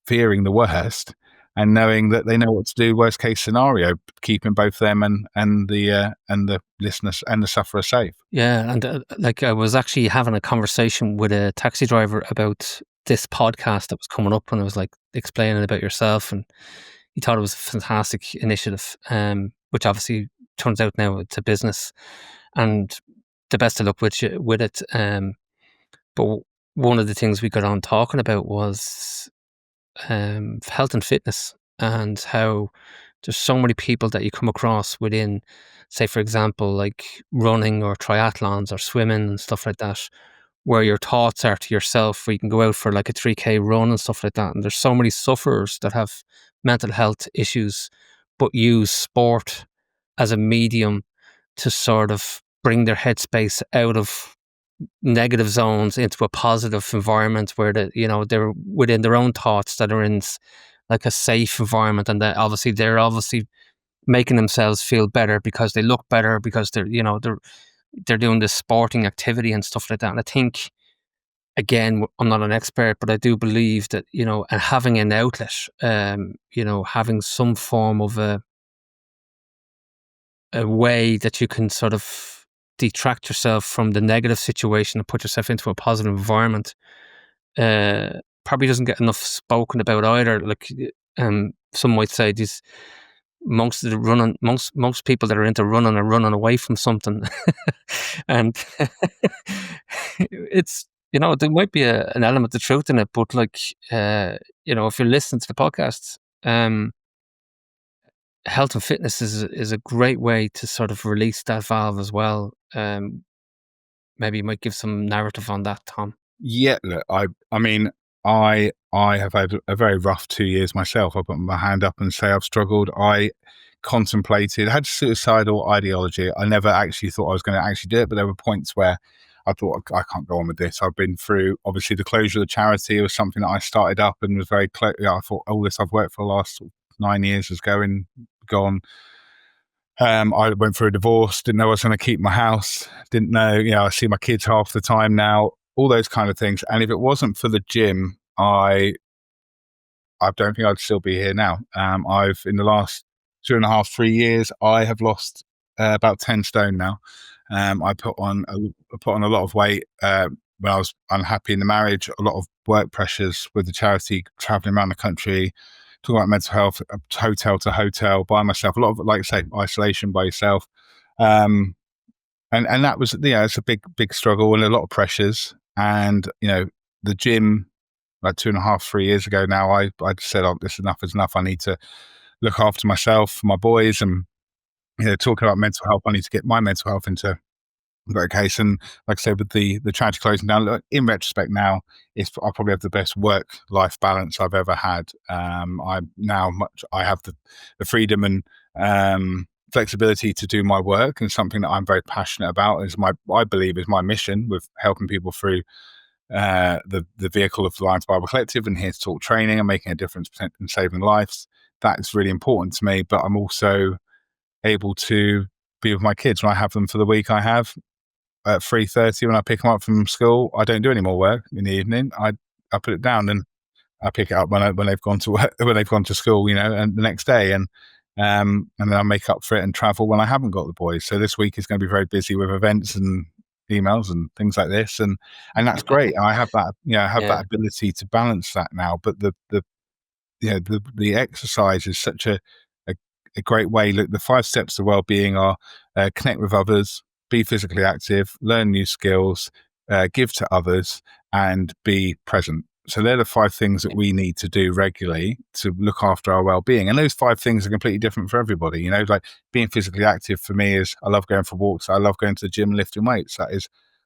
S2: fearing the worst, and knowing that they know what to do worst case scenario, keeping both them and the listeners and the sufferer safe.
S3: And I was actually having a conversation with a taxi driver about this podcast that was coming up, and I was explaining about yourself, and he thought it was a fantastic initiative, which obviously turns out now it's a business, and the best of luck with it. But one of the things we got on talking about was health and fitness, and how there's so many people that you come across within, say for example, like running or triathlons or swimming and stuff like that, where your thoughts are to yourself, where you can go out for like a 3K run and stuff like that. And there's so many sufferers that have mental health issues, but use sport as a medium to sort of bring their headspace out of negative zones into a positive environment where they're within their own thoughts, that are in like a safe environment, and that they're obviously making themselves feel better because they look better, because they're doing this sporting activity and stuff like that. And I think, again, I'm not an expert, but I do believe that and having an outlet, having some form of a way that you can sort of detract yourself from the negative situation and put yourself into a positive environment, probably doesn't get enough spoken about either. Like, some might say these most people that are into running are running away from something, and it's there might be an element of truth in it, but if you're listening to the podcast health and fitness is a great way to sort of release that valve as well. Maybe you might give some narrative on that, Tom.
S2: Yeah, look, I mean, I have had a very rough 2 years myself. I'll put my hand up and say I've struggled. I had suicidal ideology. I never actually thought I was going to actually do it, but there were points where I thought I can't go on with this. I've been through, obviously, the closure of the charity was something that I started up and was very close. I thought all this I've worked for the last 9 years is gone. I went through a divorce, didn't know I was going to keep my house, didn't know, I see my kids half the time now, all those kind of things. And if it wasn't for the gym, I don't think I'd still be here now. I've, in the last 2.5, 3 years, I have lost about 10 stone now. I put on a lot of weight when I was unhappy in the marriage, a lot of work pressures with the charity, traveling around the country, talking about mental health, hotel to hotel by myself, a lot of, like I say, isolation by yourself. And that was, it's a big struggle and a lot of pressures. And, the gym, like 2.5, 3 years ago now, I just said, oh, this enough is enough. I need to look after myself, my boys, and, talking about mental health, I need to get my mental health into great case. And like I said, with the charity closing down, look, in retrospect now, I probably have the best work-life balance I've ever had. I have the freedom and flexibility to do my work, and something that I'm very passionate about I believe is my mission with helping people through the vehicle of the Barber Collective and HereToTalk Training and making a difference in saving lives. That is really important to me, but I'm also able to be with my kids when I have them for the week. I have at 3:30 when I pick them up from school. I don't do any more work in the evening. I put it down and I pick it up when they've gone to work, when they've gone to school, and the next day, and then I make up for it and travel when I haven't got the boys. So this week is going to be very busy with events and emails and things like this, and that's great. I have that, that ability to balance that now. But the exercise is such a great way. Look, the 5 steps to well-being are connect with others, be physically active, learn new skills, give to others, and be present. So they're the 5 things that we need to do regularly to look after our well-being. And those 5 things are completely different for everybody. Like being physically active for me is, I love going for walks. I love going to the gym, lifting weights.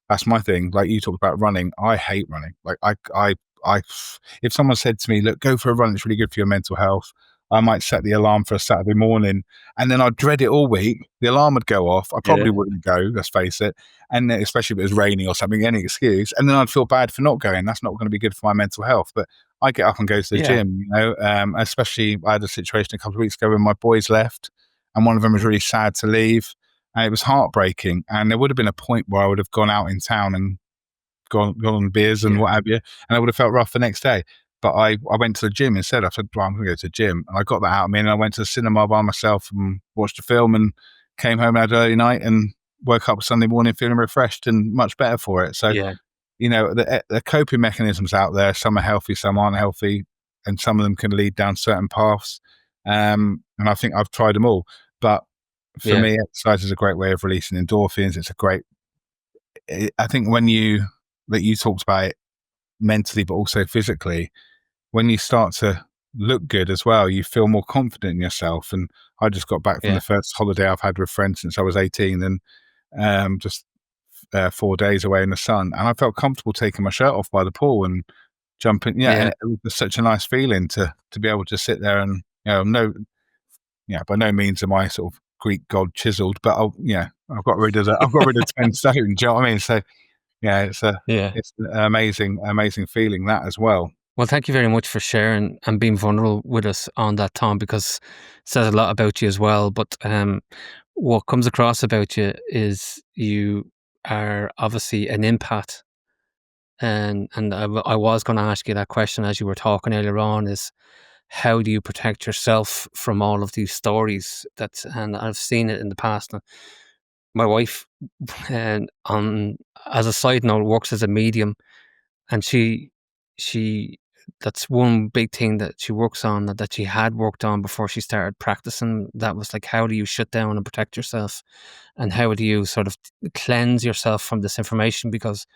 S2: That's my thing. Like you talked about running. I hate running. Like if someone said to me, look, go for a run, it's really good for your mental health, I might set the alarm for a Saturday morning, and then I'd dread it all week. The alarm would go off. I probably wouldn't go, let's face it. And then, especially if it was raining or something, any excuse. And then I'd feel bad for not going. That's not going to be good for my mental health. But I get up and go to the gym, especially I had a situation a couple of weeks ago when my boys left and one of them was really sad to leave. And it was heartbreaking. And there would have been a point where I would have gone out in town and gone on beers and what have you. And I would have felt rough the next day. But I went to the gym instead. I said, well, I'm going to go to the gym. And I got that out of me. And I went to the cinema by myself and watched a film and came home at an early night and woke up Sunday morning feeling refreshed and much better for it. So, the coping mechanisms out there, some are healthy, some aren't healthy, and some of them can lead down certain paths. And I think I've tried them all. But for me, exercise is a great way of releasing endorphins. I think when you talked about it mentally, but also physically, when you start to look good as well, you feel more confident in yourself. And I just got back from the first holiday I've had with friends since I was 18, and just 4 days away in the sun, and I felt comfortable taking my shirt off by the pool and jumping. And it was such a nice feeling to be able to sit there and by no means am I sort of Greek god chiseled, but I've got rid of 10 stone. Do you know what I mean? So it's an amazing feeling, that as well.
S3: Well, thank you very much for sharing and being vulnerable with us on that, Tom, because it says a lot about you as well. But what comes across about you is you are obviously an empath. And I was going to ask you that question as you were talking earlier on, is how do you protect yourself from all of these stories and I've seen it in the past. My wife, and as a side note, works as a medium, and she that's one big thing that she works on, that she had worked on before she started practicing. That was like, how do you shut down and protect yourself, and how do you sort of cleanse yourself from this information? Because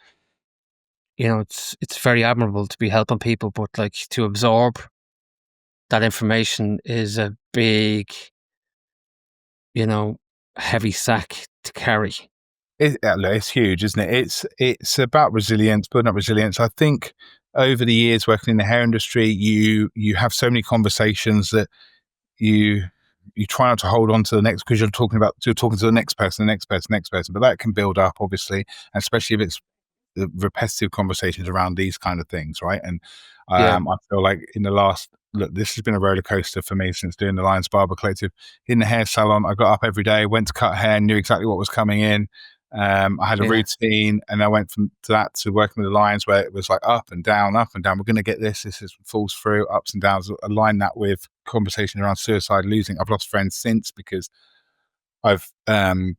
S3: it's very admirable to be helping people, but like to absorb that information is a big, heavy sack to carry.
S2: It's huge, isn't it? It's about resilience, building up resilience. I think over the years working in the hair industry, you have so many conversations that you try not to hold on to the next, because you're talking to the next person, but that can build up, obviously, especially if it's the repetitive conversations around these kind of things, right? And I feel like this has been a roller coaster for me since doing the Barber Collective. In the hair salon, I got up every day, went to cut hair, knew exactly what was coming in. I had a routine, and I went from that to working with the Lions, where it was like up and down. We're going to get this falls through, ups and downs. Align that with conversations around suicide, losing. I've lost friends since, because I've, I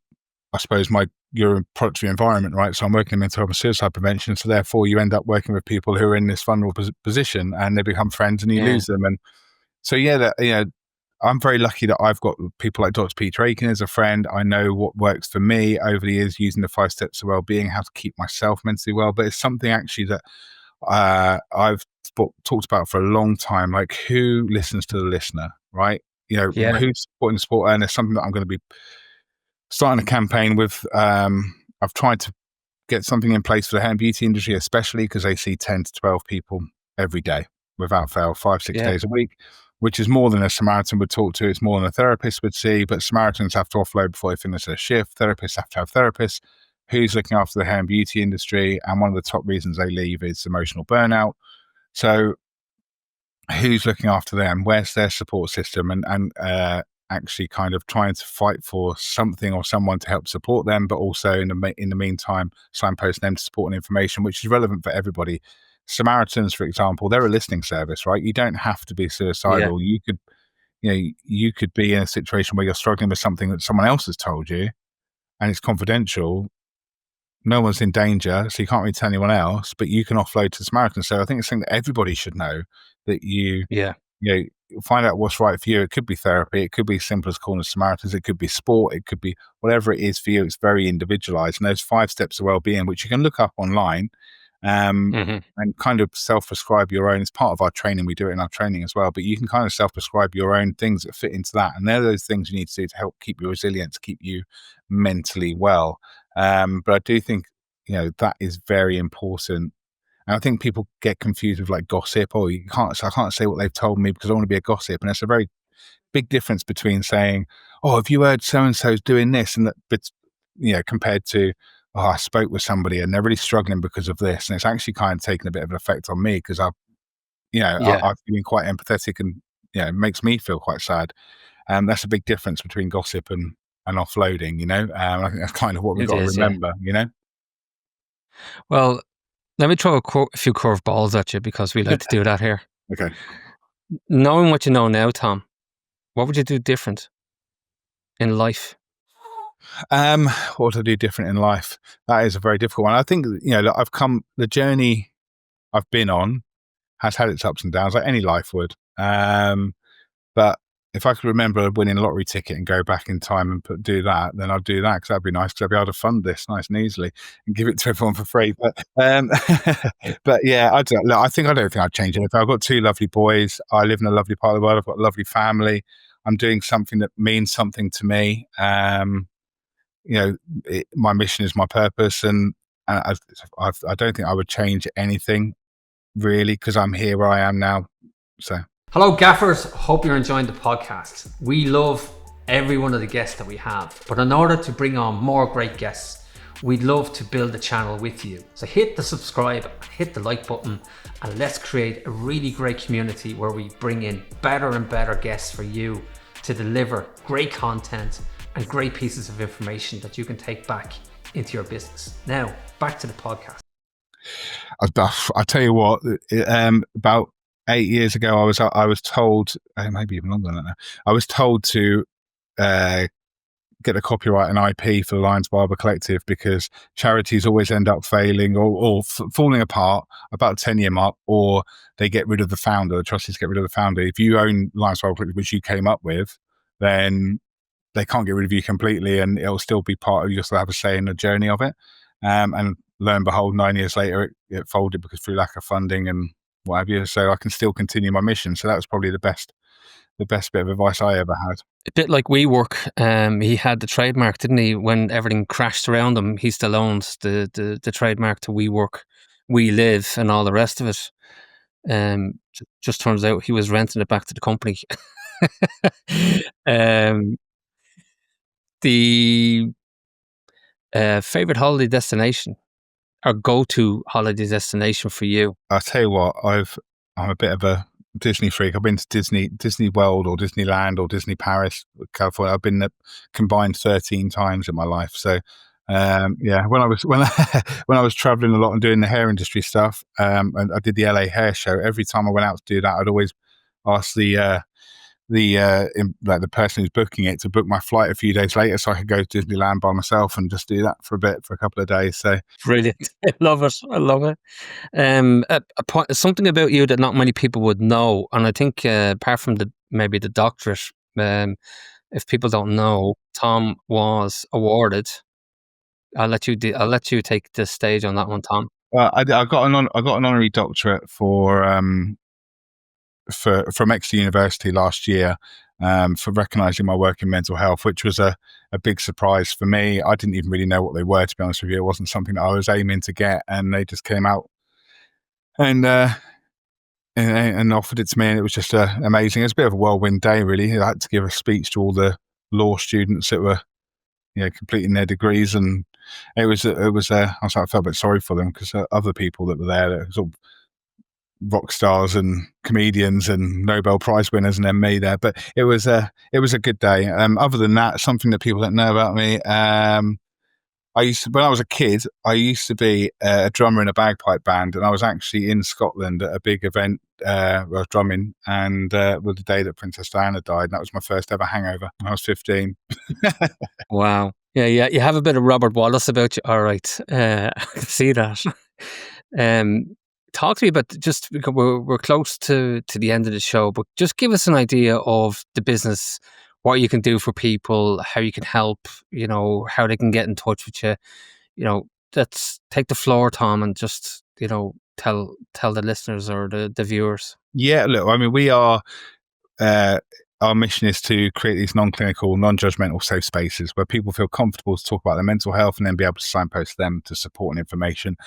S2: suppose you're a product of your environment, right? So I'm working in mental health and suicide prevention. So therefore you end up working with people who are in this vulnerable position, and they become friends, and you lose them. And so, I'm very lucky that I've got people like Dr. Peter Aiken as a friend. I know what works for me over the years, using the 5 steps to well-being, how to keep myself mentally well. But it's something actually that I've talked about for a long time, like who listens to the listener, right? Who's supporting the sport. And it's something that I'm going to be starting a campaign with. I've tried to get something in place for the hair and beauty industry, especially because they see 10 to 12 people every day without fail, 5-6 days a week, which is more than a Samaritan would talk to. It's more than a therapist would see. But Samaritans have to offload before they finish their shift. Therapists have to have therapists. Who's looking after the hair and beauty industry? And one of the top reasons they leave is emotional burnout. So who's looking after them? Where's their support system? And actually kind of trying to fight for something or someone to help support them, but also in the meantime signpost them to support and information, which is relevant for everybody. Samaritans, for example, they're a listening service, right? You don't have to be suicidal. You could be in a situation where you're struggling with something that someone else has told you and it's confidential. No one's in danger, so you can't really tell anyone else, but you can offload to Samaritans. So I think it's something that everybody should know, that you find out what's right for you. It could be therapy, it could be simple as calling Samaritans, it could be sport, it could be whatever it is for you. It's very individualized. And those 5 steps of well-being, which you can look up online, and kind of self-prescribe your own. It's part of our training. We do it in our training as well, but you can kind of self-prescribe your own things that fit into that. And they're those things you need to do to help keep you resilient, to keep you mentally well. But I do think, that is very important. And I think people get confused with like gossip. Oh, I can't say what they've told me because I want to be a gossip. And it's a very big difference between saying, oh, have you heard so-and-so's doing this? And that, but, compared to, oh, I spoke with somebody and they're really struggling because of this. And it's actually kind of taken a bit of an effect on me, because I've been quite empathetic, and, it makes me feel quite sad. That's a big difference between gossip and offloading, I think that's kind of what we've got to remember,
S3: Well, let me throw a few curveballs at you, because we like to do that here.
S2: Okay.
S3: Knowing what you know now, Tom, what would you do different in life?
S2: What would I do different in life? That is a very difficult one. I think, the journey I've been on has had its ups and downs, like any life would. But if I could remember winning a lottery ticket and go back in time and do that, then I'd do that, because that'd be nice, because I'd be able to fund this nice and easily and give it to everyone for free. But but yeah, I don't think I'd change anything. I've got 2 lovely boys. I live in a lovely part of the world. I've got a lovely family. I'm doing something that means something to me. My mission is my purpose, and I don't think I would change anything really, because I'm here where I am now. So.
S1: Hello Gaffers, hope you're enjoying the podcast. We love every one of the guests that we have, but in order to bring on more great guests, we'd love to build the channel with you. So hit the subscribe, hit the like button, and let's create a really great community where we bring in better and better guests for you to deliver great content and great pieces of information that you can take back into your business. Now, back to the podcast.
S2: I'll tell you what, about 8 years ago, I was told, maybe even longer than that, I was told to get the copyright and IP for the Barber Collective, because charities always end up failing or falling apart about the 10-year mark, or they get rid of the founder, the trustees get rid of the founder. If you own Barber Collective, which you came up with, then they can't get rid of you completely, and it'll still be part of, you'll still have a say in the journey of it. And lo and behold, 9 years later, it folded because through lack of funding and what have you. So I can still continue my mission. So that was probably the best the best bit of advice I ever had.
S3: A bit like WeWork, he had the trademark, didn't he? When everything crashed around him, he still owns the trademark to WeWork, We Live, and all the rest of it. Just turns out he was renting it back to the company. The favorite holiday destination or go-to holiday destination for you?
S2: I'll tell you what, I'm a bit of a Disney freak. I've been to Disney World or Disneyland or Disney Paris, California. I've been there combined 13 times in my life. So yeah, when I was traveling a lot and doing the hair industry stuff, and I did the LA hair show, every time I went out to do that, I'd always ask the person who's booking it to book my flight a few days later so I could go to Disneyland by myself and just do that for a couple of days. So
S3: Brilliant. I love it. I love it. Something about you that not many people would know, and I think apart from maybe the doctorate, if people don't know, Tom was awarded. I'll let you take the stage on that one, Tom.
S2: I got an honorary doctorate from Exeter University last year for recognising my work in mental health, which was a big surprise for me. I didn't even really know what they were, to be honest with you. It wasn't something that I was aiming to get, and they just came out and offered it to me, and it was just amazing. It was a bit of a whirlwind day, really. I had to give a speech to all the law students that were completing their degrees, and I felt a bit sorry for them because other people that were there, that was all rock stars and comedians and Nobel Prize winners, and then me there. But it was a good day. Other than that, something that people don't know about me, when I was a kid, I used to be a drummer in a bagpipe band, and I was actually in Scotland at a big event where I was drumming, and was the day that Princess Diana died, and that was my first ever hangover when I was 15.
S3: Wow. Yeah, you have a bit of Robert Wallace about you. All right. I can see that. Talk to me about, just because we're close to the end of the show, but just give us an idea of the business, what you can do for people, how you can help, how they can get in touch with you. Let's take the floor, Tom, and just, tell the listeners or the viewers.
S2: Yeah, look, I mean, we are, our mission is to create these non-clinical, non-judgmental safe spaces where people feel comfortable to talk about their mental health and then be able to signpost them to support and information.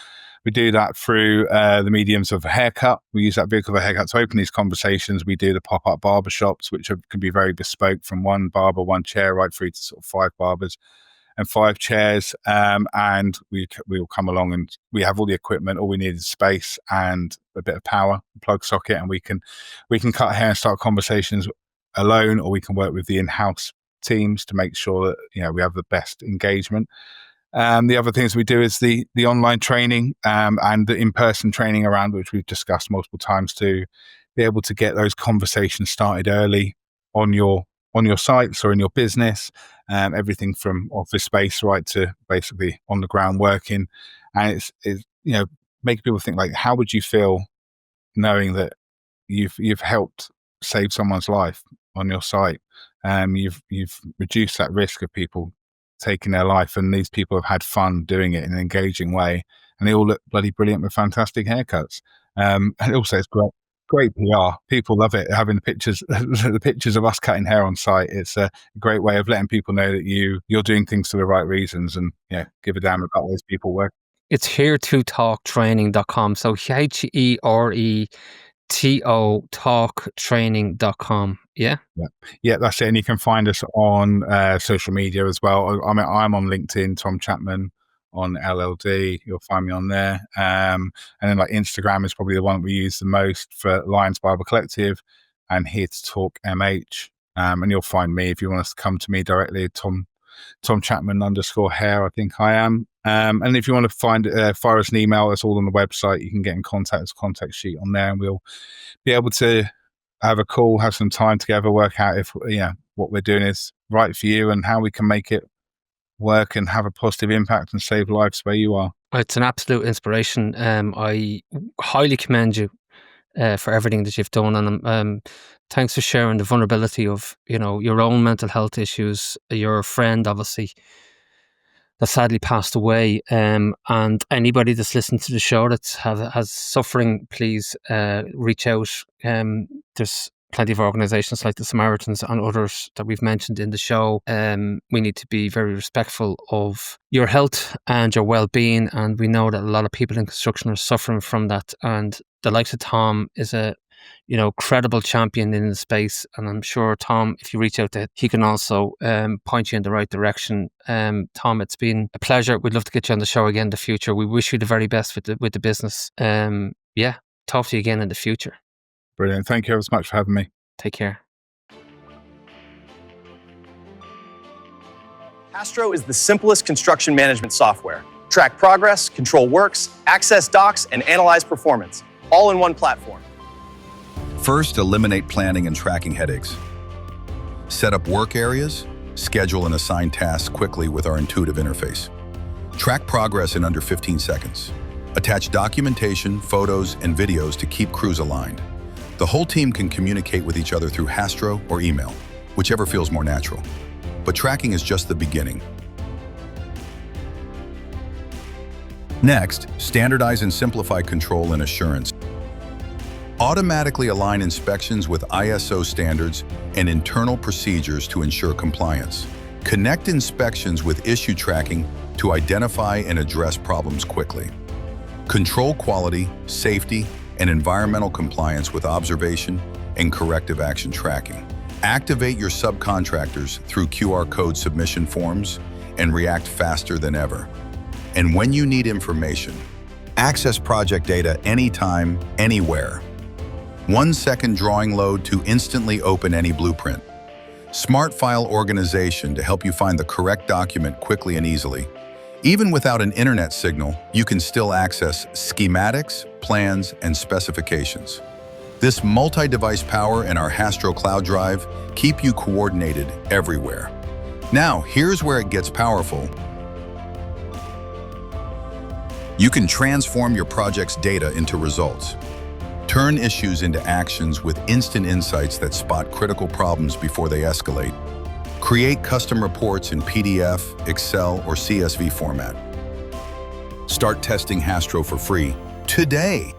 S2: We do that through the mediums of a haircut. We use that vehicle of a haircut to open these conversations. We do the pop-up barbershops, which can be very bespoke, from one barber, one chair, right through to sort of 5 barbers and 5 chairs. And we will come along, and we have all the equipment. All we need is space and a bit of power, a plug socket, and we can cut hair and start conversations alone, or we can work with the in-house teams to make sure that we have the best engagement. The other things we do is the online training and the in-person training around, which we've discussed multiple times, to be able to get those conversations started early on your sites or in your business. Everything from office space right to basically on the ground working, and it's making people think, like, how would you feel knowing that you've helped save someone's life on your site? You've reduced that risk of people taking their life, and these people have had fun doing it in an engaging way, and they all look bloody brilliant with fantastic haircuts. And also, it's great PR. People love it, having the pictures of us cutting hair on site. It's a great way of letting people know that you're doing things for the right reasons, and give a damn about those people work.
S3: It's HereToTalkTraining.com. So HereToTalkTraining.com. Yeah,
S2: that's it. And you can find us on social media as well. I mean, I'm on LinkedIn, Tom Chapman on LLD. You'll find me on there. And then like Instagram is probably the one we use the most for Lions Barber Collective and HereToTalk MH. And you'll find me if you want us to come to me directly, Tom Chapman _hair, I think I am. And if you want to fire us an email, it's all on the website. You can get in contact. There's a contact sheet on there, and we'll be able to have a call, have some time together, work out if what we're doing is right for you and how we can make it work and have a positive impact and save lives where you are.
S3: It's an absolute inspiration. I highly commend you for everything that you've done, and thanks for sharing the vulnerability of your own mental health issues. Your friend, obviously, that sadly passed away, and anybody that's listened to the show that has suffering, please reach out. There's plenty of organizations like the Samaritans and others that we've mentioned in the show. We need to be very respectful of your health and your well-being. And we know that a lot of people in construction are suffering from that. And the likes of Tom is a credible champion in the space. And I'm sure, Tom, if you reach out to him, he can also point you in the right direction. Tom, it's been a pleasure. We'd love to get you on the show again in the future. We wish you the very best with the business. Talk to you again in the future.
S2: Brilliant. Thank you ever so much for having me.
S3: Take care.
S4: Astro is the simplest construction management software. Track progress, control works, access docs, and analyze performance, all in one platform.
S5: First, eliminate planning and tracking headaches. Set up work areas, schedule and assign tasks quickly with our intuitive interface. Track progress in under 15 seconds. Attach documentation, photos, and videos to keep crews aligned. The whole team can communicate with each other through Astro or email, whichever feels more natural. But tracking is just the beginning. Next, standardize and simplify control and assurance. Automatically align inspections with ISO standards and internal procedures to ensure compliance. Connect inspections with issue tracking to identify and address problems quickly. Control quality, safety, and environmental compliance with observation and corrective action tracking. Activate your subcontractors through QR code submission forms and react faster than ever. And when you need information, access project data anytime, anywhere. 1 second drawing load to instantly open any blueprint. Smart file organization to help you find the correct document quickly and easily. Even without an internet signal, you can still access schematics, plans, and specifications. This multi-device power and our Astro Cloud Drive keep you coordinated everywhere. Now, here's where it gets powerful. You can transform your project's data into results. Turn issues into actions with instant insights that spot critical problems before they escalate. Create custom reports in PDF, Excel, or CSV format. Start testing Astro for free today.